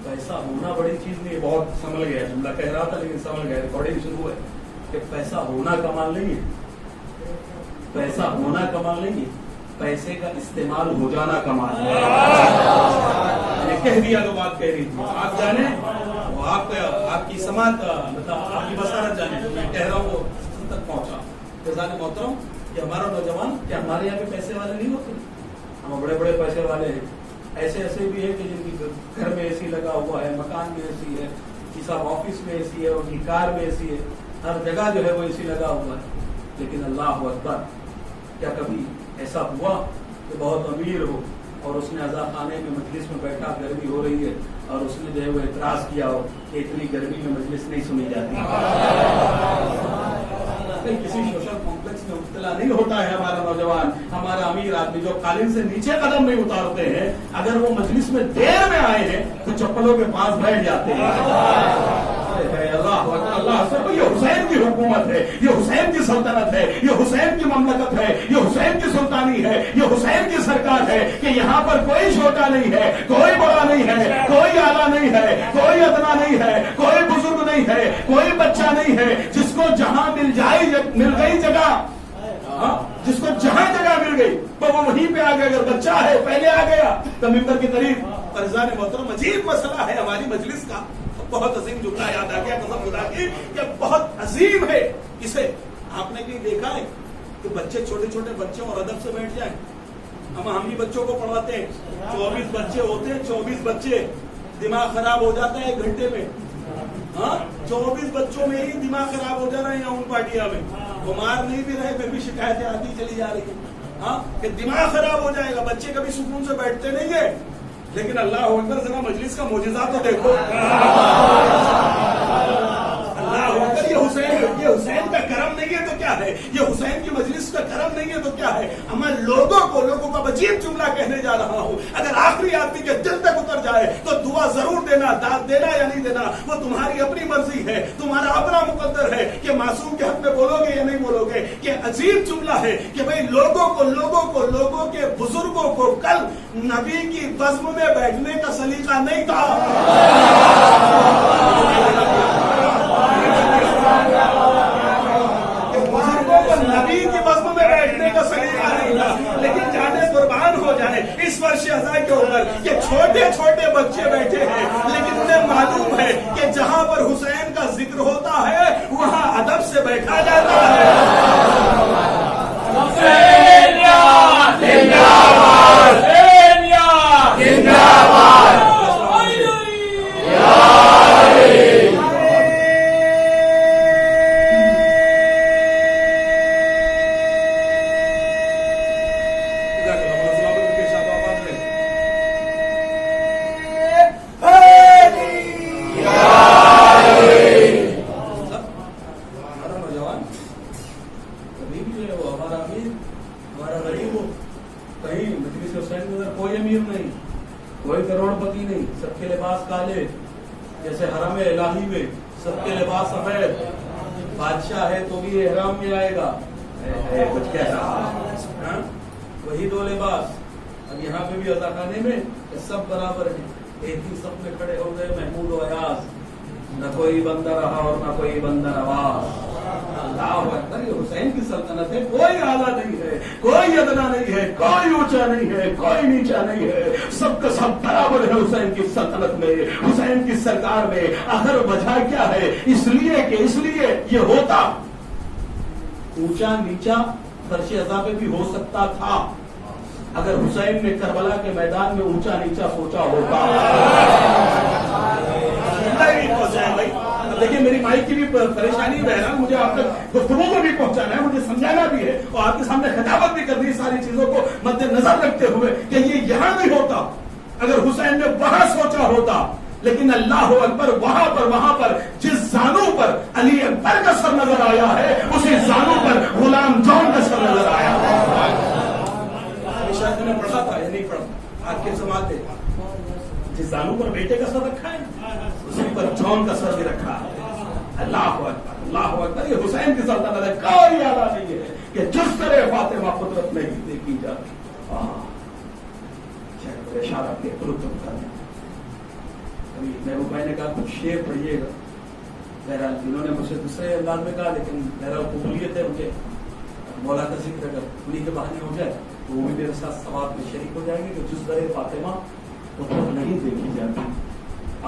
پیسہ ہونا بڑی چیز نہیں ہے. بہت سمجھ گیا جملہ کہہ رہا تھا لیکن سمجھ گیا، ریکارڈنگ شروع ہے کہ پیسہ ہونا کمال نہیں ہے، پیسہ ہونا کمال نہیں ہے، پیسے کا استعمال ہو جانا کمال ہے. کہہ دیا تو بات کہہ رہی تھی. آپ جانے وہ آپ کی سماعت مطلب آپ کی بصارت جانے جو میں کہہ رہا ہوں وہ تک پہنچا. فضان محترم کہ ہمارا نوجوان کیا ہمارے یہاں پہ پیسے والے نہیں ہوتے؟ ہم بڑے بڑے پیسے والے ہیں. ایسے بھی ہے کہ جن کی گھر میں اے سی لگا ہوا ہے، مکان میں اے سی ہے، صاحب آفس میں اے سی ہے، ان کی کار میں اے سی ہے، ہر جگہ جو ہے وہ اے سی لگا ہوا ہے. لیکن اللہ اکبر، کیا کبھی ایسا ہوا کہ بہت امیر ہو اور اس نے عزا خانے میں مجلس میں بیٹھا، گرمی ہو رہی ہے، اور اس نے جو ہے وہ اعتراض کیا ہو کہ اتنی گرمی میں مجلس نہیں سنی جاتی؟ کسی سوشل کمپلیکس میں مبتلا نہیں ہوتا ہے ہمارا نوجوان. ہمارا امیر آدمی جو قالین سے نیچے قدم نہیں اتارتے ہیں، اگر وہ مجلس میں دیر میں آئے ہیں تو چپلوں کے پاس بیٹھ جاتے ہیں. اللہ سے یہ حسین کی حکومت ہے، یہ حسین کی سلطنت ہے، یہ حسین کی مملکت ہے، یہ حسین کی سلطانی ہے، یہ حسین کی سرکار ہے کہ یہاں پر کوئی چھوٹا نہیں ہے، کوئی بڑا نہیں ہے، کوئی اعلیٰ نہیں ہے، کوئی ادنا نہیں ہے، کوئی بزرگ نہیں ہے، کوئی بچہ نہیں ہے. جس کو جہاں مل گئی جگہ، جس کو جہاں جگہ مل گئی تو وہ وہیں پہ آ گیا. اگر بچہ ہے پہلے آ گیا تو ممبر کی قریب. فرزان محترم عجیب مسئلہ ہے ہماری مجلس کا. بہت عظیم جملہ یاد آ گیا قسم خدا کی کہ بہت عظیم ہے. اسے آپ نے کہیں دیکھا ہے کہ بچے چھوٹے چھوٹے بچے اور ادب سے بیٹھ جائیں؟ ہم ہی بچوں کو پڑھاتے ہیں، 24 بچے ہوتے ہیں، 24 بچے، دماغ خراب ہو جاتا ہے 1 گھنٹے میں. 24 بچوں میں ہی دماغ خراب ہو جا رہا ہے یہاں ان پارٹیاں میں. بیمار نہیں بھی رہے پھر بھی شکایتیں آتی چلی جا رہی ہیں کہ دماغ خراب ہو جائے گا. بچے کبھی سکون سے بیٹھتے نہیں ہیں. لیکن اللہ اکبر ذرا مجلس کا معجزہ تو دیکھو. اللہ اکبر، یہ حسین کا کرم نہیں ہے تو کیا ہے؟ یہ حسین کی مجلس کا کرم نہیں ہے تو کیا ہے؟ میں لوگوں کا عجیب جملہ کہنے جا رہا ہوں. اگر آخری آدمی کے دل تک اتر جائے تو دعا ضرور دینا. داد دینا یا نہیں دینا وہ تمہاری اپنی مرضی ہے، تمہارا اپنا مقدر ہے کہ معصوم کے حق میں بولو گے یا نہیں بولو گے. کہ عجیب جملہ ہے کہ بھئی لوگوں کے بزرگوں کو کل نبی کی بزم میں بیٹھنے کا سلیقہ نہیں تھا. بزرگوں کو نبی کی بزم میں بیٹھنے کا سلیقہ نہیں تھا. لیکن جانے قربان ہو جائے اس فرش ازاں کے اوپر کہ چھوٹے چھوٹے بچے بیٹھے ہیں، لیکن انہیں معلوم ہے کہ جہاں پر حسین کا ذکر ہوتا ہے وہاں ادب سے بیٹھا جاتا ہے. کوئی امیر نہیں، کوئی کروڑ پتی نہیں، سب کے لباس کالے جیسے حرم الہی میں سب کے لباس سفید. بادشاہ ہے تو بھی احرام میں آئے گا. کچھ کہنا وہی 2 لباس. اب یہاں پہ بھی عزا خانے میں سب برابر ہیں. ایک ہی سب میں کھڑے ہو گئے محمود و ایاز. نہ کوئی بندہ رہا اور نہ کوئی بندہ نواز. اللہ اکبر، یہ حسین کی سلطنت ہے، کوئی اعلیٰ نہیں ہے، کوئی ادنا نہیں ہے، کوئی اونچا نہیں ہے، کوئی نیچا نہیں ہے، سب کا سب برابر ہے حسین کی سلطنت میں، حسین کی سرکار میں۔ آخر وجہ کیا ہے؟ اس لیے یہ ہوتا اونچا نیچا فرش ازا پہ بھی ہو سکتا تھا اگر حسین نے کربلا کے میدان میں اونچا نیچا سوچا ہوتا۔ دیکھیں میری مائک کی بھی پریشانی بہرحال مجھے آپ تک گفتگو کو بھی پہنچانا ہے، مجھے سمجھانا بھی ہے اور آپ کے سامنے خطابت بھی کرنی ہے، ساری چیزوں کو مد نظر رکھتے ہوئے کہ یہ یہاں نہیں ہوتا اگر حسین نے وہاں سوچا ہوتا، لیکن اللہ اکبر وہاں پر جس زانو پر علی اکبر کا سر نظر آیا ہے اسی زانو پر غلام جان کا سر نظر آیا ہے۔ شاید میں نے پڑھا تھا یا نہیں پڑھا، آج کے سماعت ہے، جس زانو پر بیٹے کا سر رکھا ہے اسی پر جان کا سر بھی رکھا ہے۔ اللہ اکبر، یہ حسین کی سلطنت ہے، کوئی اعلیٰ نہیں ہے کہ جس طرح فاطمہ قدرت نہیں دیکھی جاتی۔ اشارہ کے محبوب بھائی نے کہا کچھ شعر پڑھیے گا، بہرحال انہوں نے مجھ سے دوسرے انداز میں کہا لیکن بہرحال قبولیت ہے مجھے، مولا کا ذکر اگر انہیں کے بہانے ہو جائے تو وہ بھی میرے ساتھ ثواب میں شریک ہو جائیں گے کہ جس طرح فاطمہ قدرت نہیں دیکھی جاتی،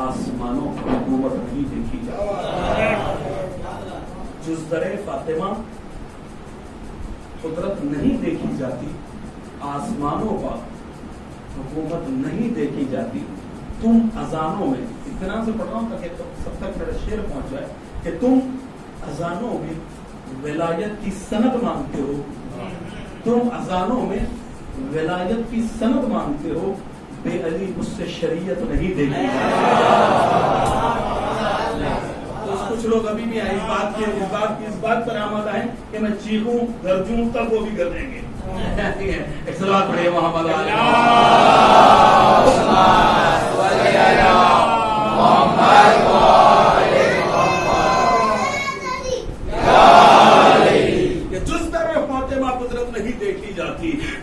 آسمانوں پر حکومت نہیں دیکھی جاتی۔ جس طرح فاطمہ قدرت نہیں دیکھی جاتی، آسمانوں پر حکومت نہیں دیکھی جاتی، تم اذانوں میں، اطمینان سے پڑھ رہا ہوں تاکہ سب تک میرا شعر پہنچ جائے، کہ تم اذانوں میں ولایت کی سند مانگتے ہو، تم اذانوں میں ولایت کی سند مانگتے ہو، بے علی مجھ سے شریعت نہیں دیکھی کچھ لوگ ابھی بھی اس بات پر آمادہ ہیں کہ میں چیخوں گرجوں تب وہ بھی گردیں گے۔ ایک صلوات پڑھیے محمد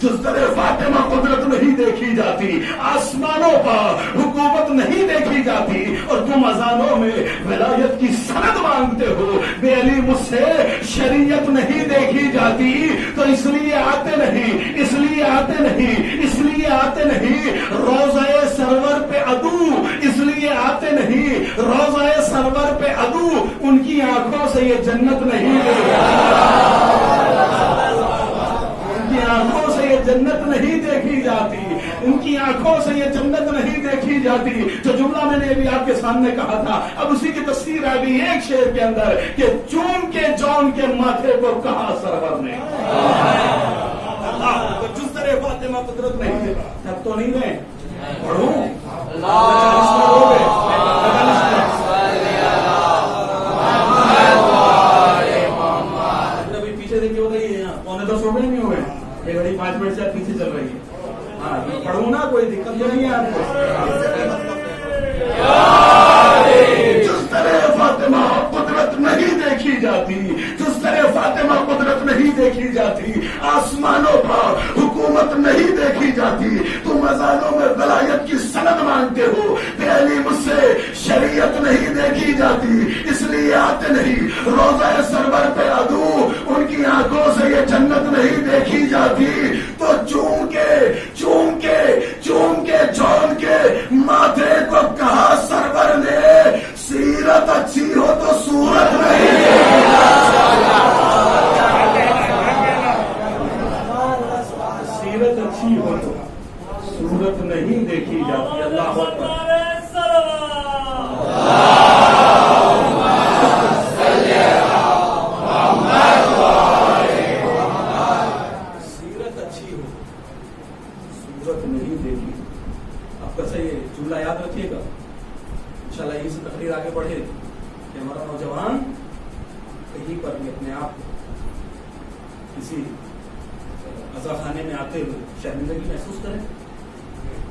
جس طرح فاطمہ قدرت نہیں دیکھی جاتی، آسمانوں پر حکومت نہیں دیکھی جاتی، اور تم اذانوں میں ولایت کی سند مانگتے ہو، بے علی مجھ سے شریعت نہیں دیکھی جاتی، تو اس لیے آتے نہیں روضہ سرور پہ عدو، اس لیے آتے نہیں روضہ سرور پہ عدو، ان کی آنکھوں سے یہ جنت نہیں آنکھوں سے یہ جنت نہیں دیکھی جاتی، ان کی آنکھوں سے یہ جنت نہیں دیکھی جاتی۔ جو جملہ میں نے ابھی آپ کے سامنے کہا تھا، اب اسی کی تفسیر آ گئی ایک شعر کے اندر کہ چون کے جان کے ماتھے کو کہا سرور نے، جس طرح فاطمہ قدرت نہیں تھے تب تو نہیں رہے پڑھوں پیچھے دیکھیے ہو رہی ہے، 9:45 ہو گئے نہیں ہوئے، یہ گھڑی 5 منٹ سے پیچھے چل رہی ہے۔ ہاں پڑھوں نا، کوئی دقت تو نہیں ہے آپ کو۔ جس طرح فاطمہ قدرت نہیں دیکھی جاتی، جس طرح فاطمہ قدرت نہیں دیکھی جاتی، آسمانوں پر حکومت نہیں دیکھی جاتی، تم اذانوں میں ولایت کی سند مانگتے ہو، بے علی مجھ سے شریعت نہیں دیکھی جاتی، اس لیے آتے نہیں روضہ سرور پہ عدو، ان کی آنکھوں سے یہ جنت نہیں دیکھی جاتی، تو چوم کے جون کے ماتھے کو کہا سرور نے، سیرت اچھی ہو تو صورت نہیں، سیرت اچھی ہو تو صورت نہیں دیکھی جاتی۔ اللہ اکبر، سیرت اچھی ہو صورت نہیں دیکھی۔ اب کیسے یہ جملہ یاد رکھیے گا، انشاءاللہ یہیں سے تقریر آگے بڑھے کہ ہمارا نوجوان کہیں پر بھی اپنے آپ کو کسی عزا خانے میں آتے ہوئے شرمندگی محسوس کرے،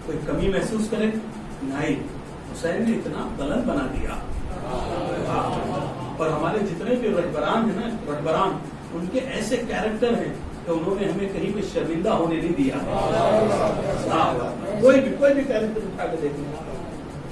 کوئی کمی محسوس کرے، نہیں، حسین نے اتنا بلند بنا دیا۔ اور ہمارے جتنے بھی رہبران ہیں نا، رہبران ان کے ایسے کیریکٹر ہیں کہ انہوں نے ہمیں کہیں بھی شرمندہ ہونے نہیں دیا۔ کوئی بھی کیریکٹر اٹھا کے دیکھیں،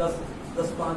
10:05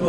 2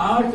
8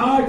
8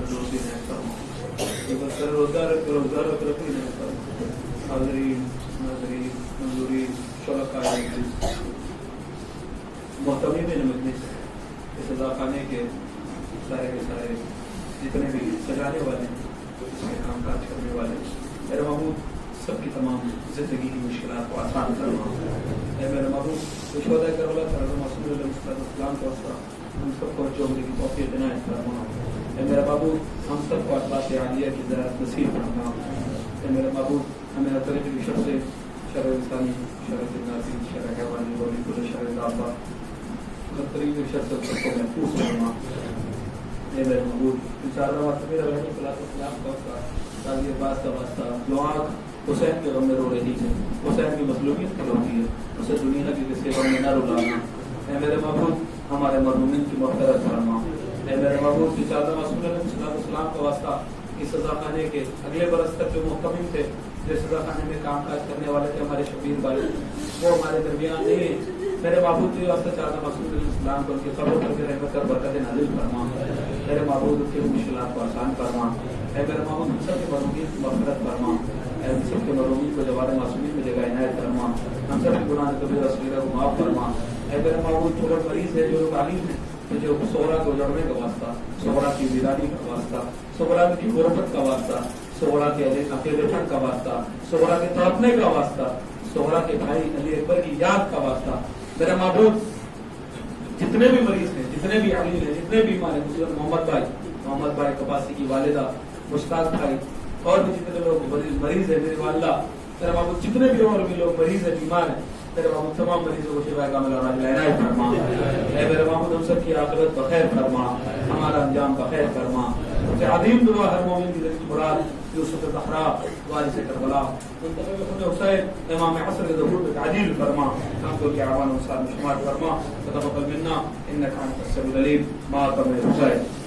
روزی نہ فرما سر روزگار رکھی نہ فرما حاضرین ناظرین منظوری شرکاء مجلس محتمین مجلس اس سزا خانے کے سارے جتنے بھی سجانے والے اس میں کام کاج کرنے والے میرے محبوب سب کی تمام زندگی کی مشکلات کو آسان کرنا اے میرے محبوب شہداء کربلا حضرت معصوم علیہ السلام کا واسطہ ہم سب کو چوکنے کی توفیق عنایت فرما اے میرے محبوب ہم سب کو اخلاص عالیہ کی زیارت نصیب فرما اے میرے محبوب ہمیں ہر طرح کی شر سے شر انسانی شر جناتی شر حیوانی ولی کل شر دابہ ہر طرح کی شر سے سب کو محفوظ فرما اے میرے محبوب انشاءاللہ واسطہ میرا رہنے صلاۃ والسلام کا واسطہ قاضی عباس کا واسطہ جو آنکھ حسین کے غم میں رو رہی ہے حسین کی مظلومیت کی روتی ہے اسے دنیا کی کسی غم میں نہ رلانا اے میرے محبوب ہمارے مرحومین کی مغفرت فرما اے میرے محبوب کی چادر معصوم علیہ السلام کا واسطہ اس سزا خانے کے اگلے برس تک جو محتمم تھے جو سزا خانے میں کام کاج کرنے والے تھے ہمارے شبیر بھائی وہ ہمارے درمیان نہیں میرے محبوب کے واسطے چادر معصوم علیہ السلام کو ان کے قبر پر کے رحمت کر برکت نازل فرما میرے محبوب کی مشکلات کو آسان فرما اے میرے محبوب ہم سب کے مرحومین کی مغفرت فرما اے ہم سب کے مرحومین کو جوار معصومین میں جگہ عنایت فرما ہم سب کے گناہ کبیرہ صغیرہ کو معاف فرما اے میرے محبوب جو مریض ہے جو تعلیم ہے جو صغرا کو جڑنے کا واسطہ صغرا کی ویرانی کا واسطہ صغرا کی غربت کا واسطہ صغرا کے اکیلے پن کا واسطہ صغرا کے تڑپنے کا واسطہ صغرا کے بھائی علی اکبر کی یاد کا واسطہ میرا معبود جتنے بھی مریض ہیں جتنے بھی علی ہیں جتنے بھی بیمار ہیں محمد بھائی کپاسی کی والدہ مشتاق بھائی اور بھی جتنے لوگ مریض ہیں میری والدہ میرا معبود جتنے بھی اور بھی لوگ مریض ہیں بیمار ہیں میرے محمود تمام مریضوں کو شفا کامل اور عاجل عنایت فرما اے میرے محمود ہم سب کی عاقبت بخیر فرما ہمارا انجام بخیر فرما عظیم دعا ہر مومن کی دل مراد یوسف الزہراء وارث کربلا منتخب حسین امام عصر کے ظہور میں تعجیل فرما ہم کو کے اعوان و انصار میں شمار فرما تقبل منا انک انت السمیع العلیم ما قبل حسین